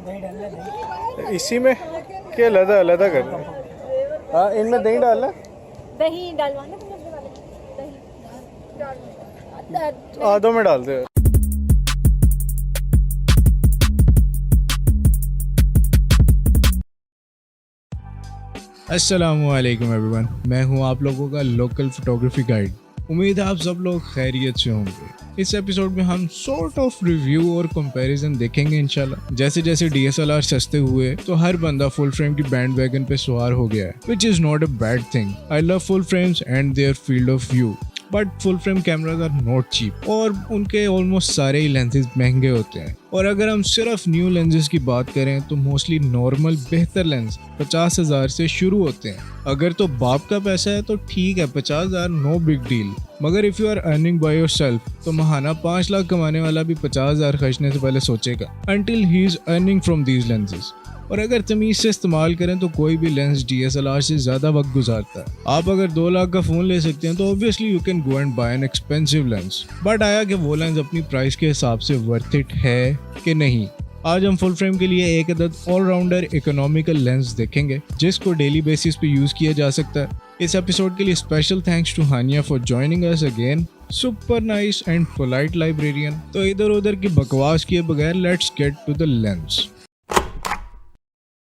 इसी में क्या लदा अलग कर रहे हैं? हाँ, इनमें दही डालना। दही डालवाना तुम अपने वाले दही आधों में डालते हैं। अस्सलामुअलैकुम एवरीवन, मैं हूं आप लोगों का लोकल फोटोग्राफी गाइड। उम्मीद है आप सब लोग खैरियत से होंगे। इस एपिसोड में हम सॉर्ट ऑफ रिव्यू और कंपैरिजन देखेंगे इंशाल्लाह। जैसे जैसे DSLR सस्ते हुए तो हर बंदा फुल फ्रेम की बैंड वैगन पे सवार हो गया है, which is not a bad thing. I love full frames and their field of view, but full frame cameras are not cheap और उनके ऑलमोस्ट सारे ही लेंसेज महंगे होते हैं। और अगर हम सिर्फ न्यू लेंसेज की बात करें तो मोस्टली नॉर्मल बेहतर लेंस 50,000 से शुरू होते हैं। अगर तो बाप का पैसा है तो ठीक है, 50,000 नो बिग डील। मगर if you are earning by yourself तो महाना 5 लाख कमाने वाला भी 50,000 खर्चने से पहले सोचेगा until he is earning from these lenses. और अगर तमीज से इस्तेमाल करें तो कोई भी लेंस DSLR से ज़्यादा वक्त गुजारता है। आप अगर 2 लाख का फ़ोन ले सकते हैं तो obviously you can go and buy an expensive lens, but आया कि वो लेंस अपनी प्राइस के हिसाब से वर्थ इट है कि नहीं। आज हम फुल फ्रेम के लिए एक अदद ऑलराउंडर इकोनॉमिकल लेंस देखेंगे जिसको डेली बेसिस पे यूज़ किया जा सकता है। इस एपिसोड के लिए special thanks to Hania for joining us again, super nice and polite librarian. तो इधर उधर की बकवास किए बगैर let's get to the lens.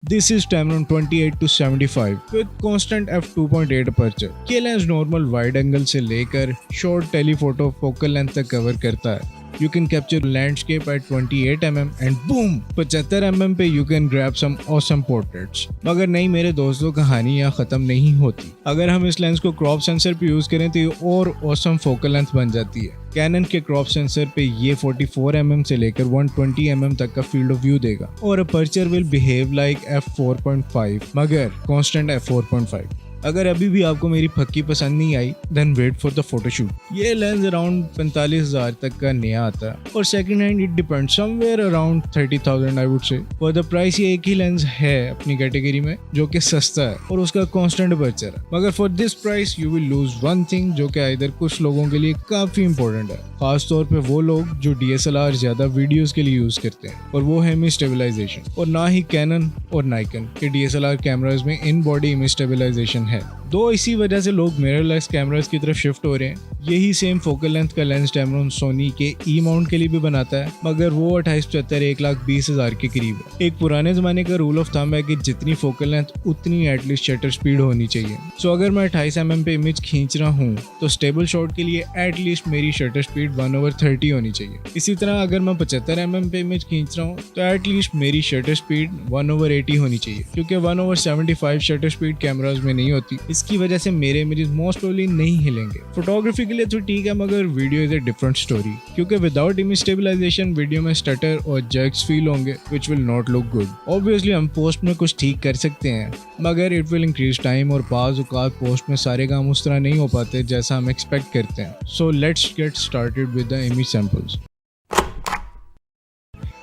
This is Tamron 28-75 with constant f2.8 aperture। ये लेंस नॉर्मल वाइड एंगल से लेकर शॉर्ट टेलीफोटो फोकल लेंथ तक कवर करता है। You can capture landscape at 28 mm and boom 75 mm पे you can grab some awesome portraits। मगर नहीं मेरे दोस्तों, कहानी यहाँ ख़त्म नहीं होती। अगर हम इस लेंस को क्रॉप सेंसर पे यूज़ करें तो ये और awesome फोकल लेंथ बन जाती है। कैनन के क्रॉप सेंसर पे ये 44 mm से लेकर 120 mm तक का फील्ड ऑफ व्यू देगा और aperture will behave like f4.5 मगर कांस्टेंट f4.5। अगर अभी भी आपको मेरी पक्की पसंद नहीं आई then wait for the photoshoot. ये लेंस अराउंड 45,000 तक का नया आता है और second hand it depend somewhere around 30,000 I would say. For the price ये एक ही लेंस है अपनी कैटेगरी में जो कि सस्ता है और उसका कांस्टेंट अपर्चर है। मगर for this price you will lose one thing जो कि इधर कुछ लोगों के लिए काफी इंपॉर्टेंट है, खास तौर पे वो लोग जो DSLR ज्यादा वीडियोस के लिए यूज करते हैं, और वो है इमेज स्टेबलाइजेशन। और ना ही कैनन और नाइकन के DSLR कैमराज में इन बॉडी इमेज स्टेबलाइजेशन है। दो इसी वजह से लोग मिररलेस कैमरास की तरफ शिफ्ट हो रहे हैं। यही सेम फोकल लेंथ का लेंस टैमरॉन सोनी के ई माउंट के लिए भी बनाता है, मगर वो 28-75 1,20,000 के करीब है। एक पुराने जमाने का रूल ऑफ थंब है कि जितनी फोकल लेंथ उतनी एटलीस्ट शटर स्पीड होनी चाहिए। सो अगर मैं 28 mm पे इमेज खींच रहा हूँ तो स्टेबल शॉट के लिए एटलीस्ट मेरी शटर स्पीड 1/30 होनी चाहिए। इसी तरह अगर मैं 75 mm पे इमेज खींच रहा हूँ तो एटलीस्ट मेरी शटर स्पीड 1/80 होनी चाहिए, क्योंकि 1/75 शटर स्पीड कैमराज में नहीं होती। इसकी वजह से मेरे इमेजेस मोस्ट प्रोबेबली नहीं हिलेंगे। फोटोग्राफी के लिए तो ठीक है, मगर video is a different story, क्योंकि विदाउट इमेज स्टेबलाइजेशन वीडियो में स्टटर और जर्क्स फील होंगे which will not look good. Obviously हम पोस्ट में कुछ ठीक कर सकते हैं, मगर इट विल इंक्रीज टाइम और बाज़ औक़ात पोस्ट में सारे काम उस तरह नहीं हो पाते जैसा हम एक्सपेक्ट करते हैं। So let's get started with the image samples.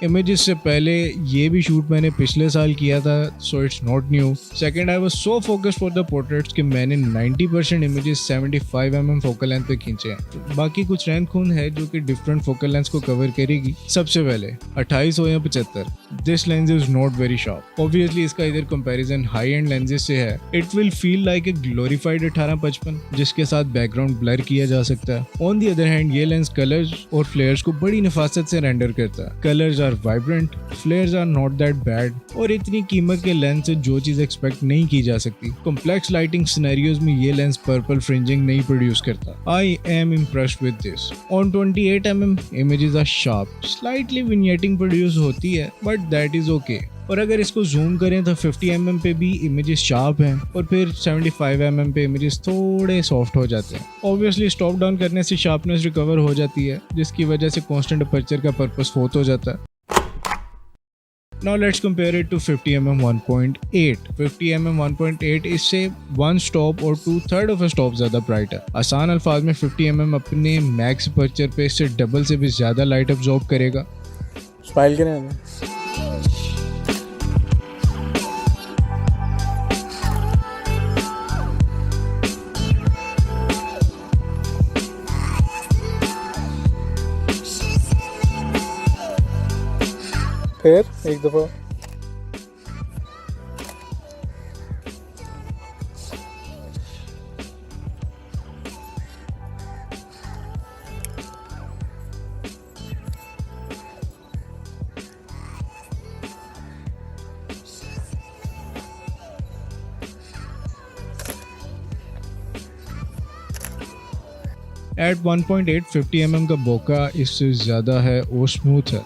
Images से पहले ये भी शूट मैंने पिछले साल किया था, so it's not new. Second, I was so focused for the portraits कि मैंने 90% इमेजेस 75 mm फोकल लेंथ पे खींचे हैं। बाकी कुछ रैंक खून है जो कि डिफरेंट फोकल लेंथ को कवर करेगी। सबसे पहले 28 हो या 75, this lens is not very sharp. Obviously इसका इधर कंपैरिजन हाई एंड लेंसेज से है। It will feel like a glorified 1855 जिसके साथ बैकग्राउंड ब्लर किया जा सकता है। ऑन दी अदर हैंड ये लेंस कलर्स और फ्लेयर्स को बड़ी नफासत से रेंडर करता है। Colours are vibrant, flares are not that bad, और इतनी कीमत के लेंस से जो चीज एक्सपेक्ट नहीं की जा सकती। कॉम्प्लेक्स लाइटिंग सिनेरियोज में ये लेंस पर्पल फ्रिंजिंग नहीं प्रोड्यूस करता। I am impressed with this. On 28 mm images are sharp, slightly vignetting produce होती है बट दैट इज ओके। और अगर इसको जूम करें तो 50 mm पे भी इमेजेस शार्प हैं और फिर 75 mm पे इमेजेस थोड़े सॉफ्ट हो जाते हैं। ऑब्वियसली स्टॉप डाउन करने से शार्पनेस रिकवर हो जाती है, जिसकी वजह से कांस्टेंट अपर्चर का पर्पस फोत हो जाता है। Now let's compare it to 50 mm 1.8। 50 mm 1.8 इससे 1 stop और 2/3 of a stop ज़्यादा ब्राइट है। आसान अल्फाज में 50 mm अपने मैक्स अपर्चर पे इससे डबल से भी ज़्यादा लाइट अब्जॉर्ब करेगा। स्माइल करें हमें। फिर एक दफ़ा एट 1.8 50 mm का बोका इससे ज़्यादा है और स्मूथ है।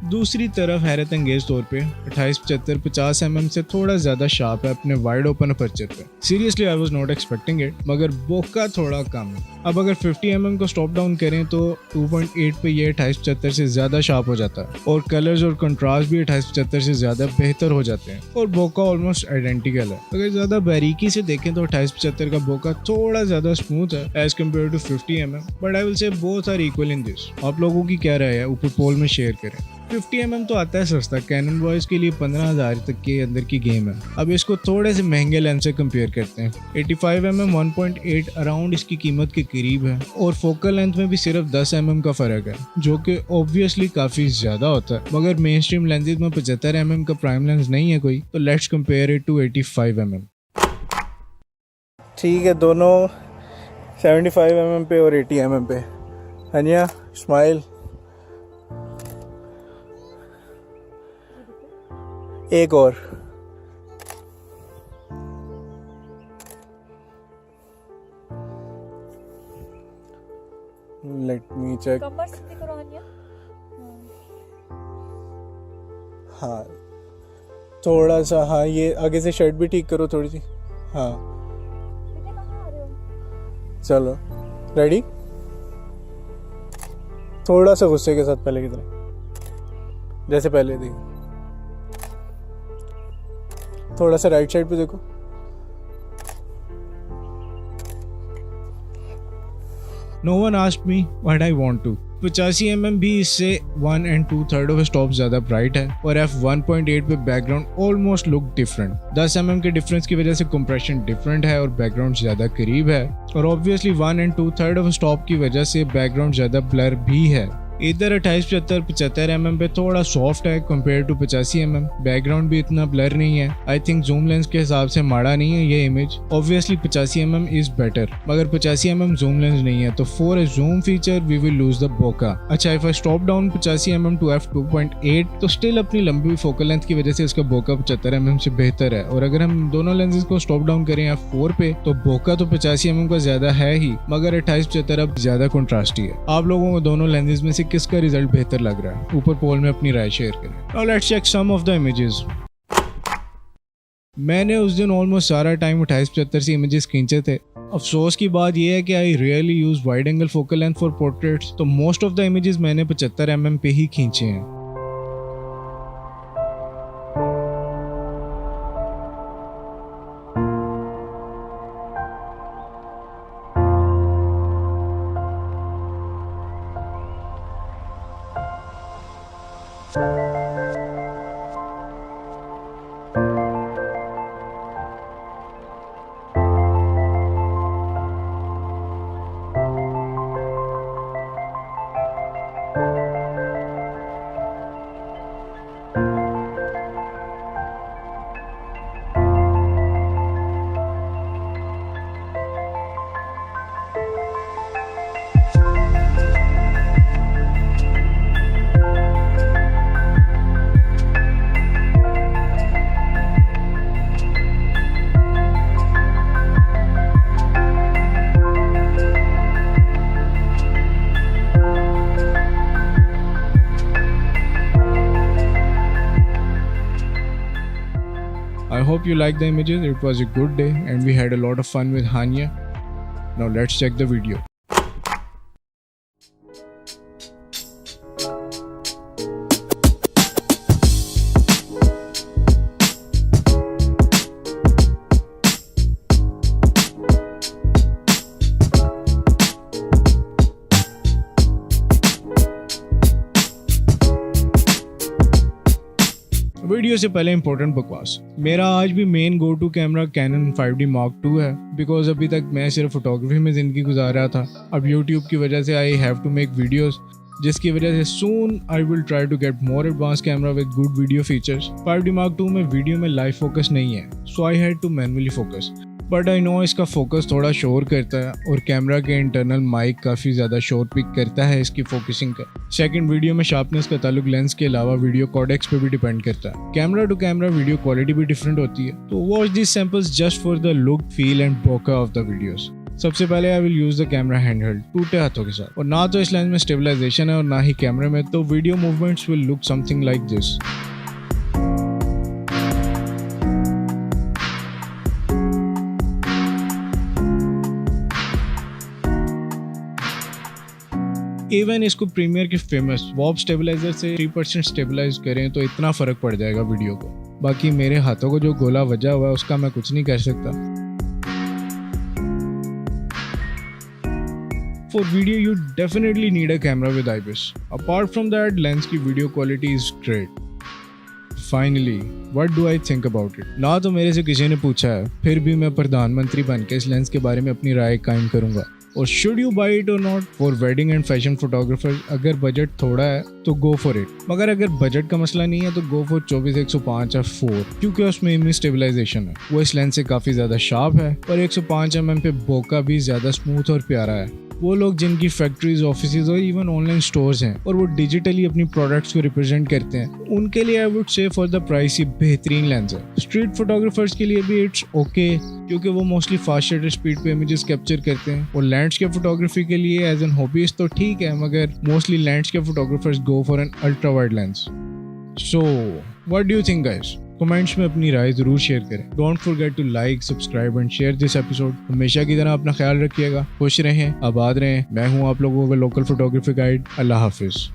दूसरी तरफ हैरत अंगेज तौर पे 28-75 50 mm से थोड़ा ज़्यादा शार्प है अपने वाइड ओपन अपर्चर पे। Seriously I was not expecting it, मगर बोका थोड़ा कम है। अब अगर 50 mm को स्टॉप डाउन करें तो 2.8 पे ये 28-75 से ज़्यादा शार्प हो जाता है और कलर्स और कंट्रास्ट भी 28-75 से ज़्यादा बेहतर हो जाते हैं और बोका ऑलमोस्ट आइडेंटिकल है। अगर ज़्यादा बारीकी से देखें तो 28-75 का बोका थोड़ा ज़्यादा स्मूथ है as compare to 50 mm, but I will say both are equal in this. आप लोगों की क्या राय है ऊपर पोल में शेयर करें। 50 mm तो आता है सस्ता, कैनन बॉयज के लिए 15,000 तक के अंदर की गेम है। अब इसको थोड़े से महंगे लेंस से कंपेयर करते हैं। 85 mm 1.8 अराउंड इसकी कीमत के करीब है और फोकल लेंथ में भी सिर्फ 10 mm का फर्क है, जो कि ऑब्वियसली काफी ज्यादा होता है। मगर मेन स्ट्रीम लेंसेज में 75 mm का प्राइम लेंस नहीं है कोई, तो let's compare it to 85 mm। ठीक है, दोनों 75 mm पे और 80 mm पे। हनिया स्माइल, एक और। Let me check. कमर सीधी करो हनिया। हाँ थोड़ा सा, हाँ ये आगे से शर्ट भी ठीक करो थोड़ी सी। हाँ पीछे कहाँ आ रहे हो? चलो रेडी। थोड़ा सा गुस्से के साथ पहले की तरह, जैसे पहले थी। थोड़ा सा राइट साइड पे देखो। No one asked me what I want to। 85 mm भी इससे 1 2/3 ऑफ स्टॉप ज्यादा ब्राइट है और f1.8 पे background almost look different. 10 mm के डिफरेंस की वजह से कंप्रेशन डिफरेंट है और बैकग्राउंड ज्यादा करीब है और ऑब्वियसली 1 2/3 ऑफ स्टॉप की वजह से बैकग्राउंड ज्यादा ब्लर भी है। इधर 28-75 mm पे थोड़ा सॉफ्ट है कंपेयर टू 85 mm। बैकग्राउंड भी इतना ब्लर नहीं है। आई थिंक जूम लेंस के हिसाब से माड़ा नहीं है ये image. Obviously 85 mm is better, मगर 85 mm जूम लेंस नहीं है, तो for a zoom feature we will lose the bokeh. अच्छा, if I stop down 85 mm to f2.8 तो स्टिल अपनी लंबी फोकल लेंथ की वजह से इसका बोका 75 mm से बेहतर है। और अगर हम दोनों लेंसेज को स्टॉप डाउन करें f4 पे तो बोका तो 85 mm का ज्यादा है ही, मगर 28-75 अब ज्यादा कंट्रास्टी है। आप लोगों को दोनों लेंसेज में से किसका रिजल्ट बेहतर लग रहा है? ऊपर पोल में अपनी राय शेयर करें। Now let's check some of the images. मैंने उस दिन ऑलमोस्ट सारा टाइम 28-75 से इमेजेस खींचे थे। अफसोस की बात यह है कि I really use wide angle focal length for portraits, तो मोस्ट ऑफ द इमेजेस मैंने 75 mm पे ही खींचे हैं। I hope you liked the images. It was a good day and we had a lot of fun with Hania. Now let's check the video. Video से पहले important बकवास। मेरा आज भी main go to camera Canon 5D Mark II है, because अभी तक मैं सिर्फ फोटोग्राफी में ज़िंदगी गुजार रहा था। अब यूट्यूब की वजह से I have to make videos, जिसकी वजह से soon I will try to get more advance camera with good video features. 5D Mark II में वीडियो में लाइव फोकस नहीं है, so I had to manually focus, but I know इसका focus थोड़ा शोर करता है और कैमरा के इंटरनल माइक काफ़ी ज़्यादा शोर पिक करता है इसकी फोकसिंग का। सेकंड, वीडियो में शार्पनेस का ताल्लुक लेंस के अलावा वीडियो कोडेक्स पे भी डिपेंड करता है। Camera to camera video quality भी डिफरेंट होती है, तो watch this samples just for the look, feel and bokeh of the videos. सबसे पहले I will use the camera handheld टूटे हाथों के साथ, और ना तो इस लेंस में स्टेबलाइजेशन है और ना ही कैमरे में, तो video movements will look something like this. Even इसको प्रीमियर के फेमस वॉब स्टेबलाइजर से 3% स्टेबलाइज करें तो इतना फर्क पड़ जाएगा वीडियो को। बाकी मेरे हाथों को जो गोला वजह हुआ है उसका मैं कुछ नहीं कर सकता। For video you definitely need a camera with IPIS. Apart from that, lens की video quality is great. Finally, what do I think about it? ना तो मेरे से किसी ने पूछा है, फिर भी मैं प्रधानमंत्री बन के इस लेंस के बारे में अपनी राय कायम करूंगा। और should you buy it or not? For wedding and fashion photographers, अगर बजट थोड़ा है तो go for it, मगर अगर बजट का मसला नहीं है तो go for 24-105 या 4, क्योंकि उसमें इमेज स्टेबलाइजेशन है, वो इस लेंस से काफ़ी ज़्यादा शार्प है और 105 mm पे बोका भी ज़्यादा स्मूथ और प्यारा है। वो लोग जिनकी फैक्ट्रीज, ऑफिसेज और इवन ऑनलाइन स्टोर्स हैं और वो डिजिटली अपनी प्रोडक्ट्स को रिप्रेजेंट करते हैं, उनके लिए आई would say for the price ये बेहतरीन लेंस है। स्ट्रीट फोटोग्राफर्स के लिए भी इट्स ओके, क्योंकि वो मोस्टली फास्ट शटर स्पीड पे इमेजेस कैप्चर करते हैं। और लैंडस्केप फोटोग्राफी के लिए एज एन हॉबीज तो ठीक है, मगर mostly landscape photographers go for an ultra wide lens. So what do you think guys? Comments में अपनी राय जरूर शेयर करें। Don't forget to like, subscribe and share this episode. हमेशा की तरह अपना ख्याल रखिएगा, खुश रहें, आबाद रहें। मैं हूं आप लोगों का लोकल फोटोग्राफी गाइड। अल्लाह हाफिज।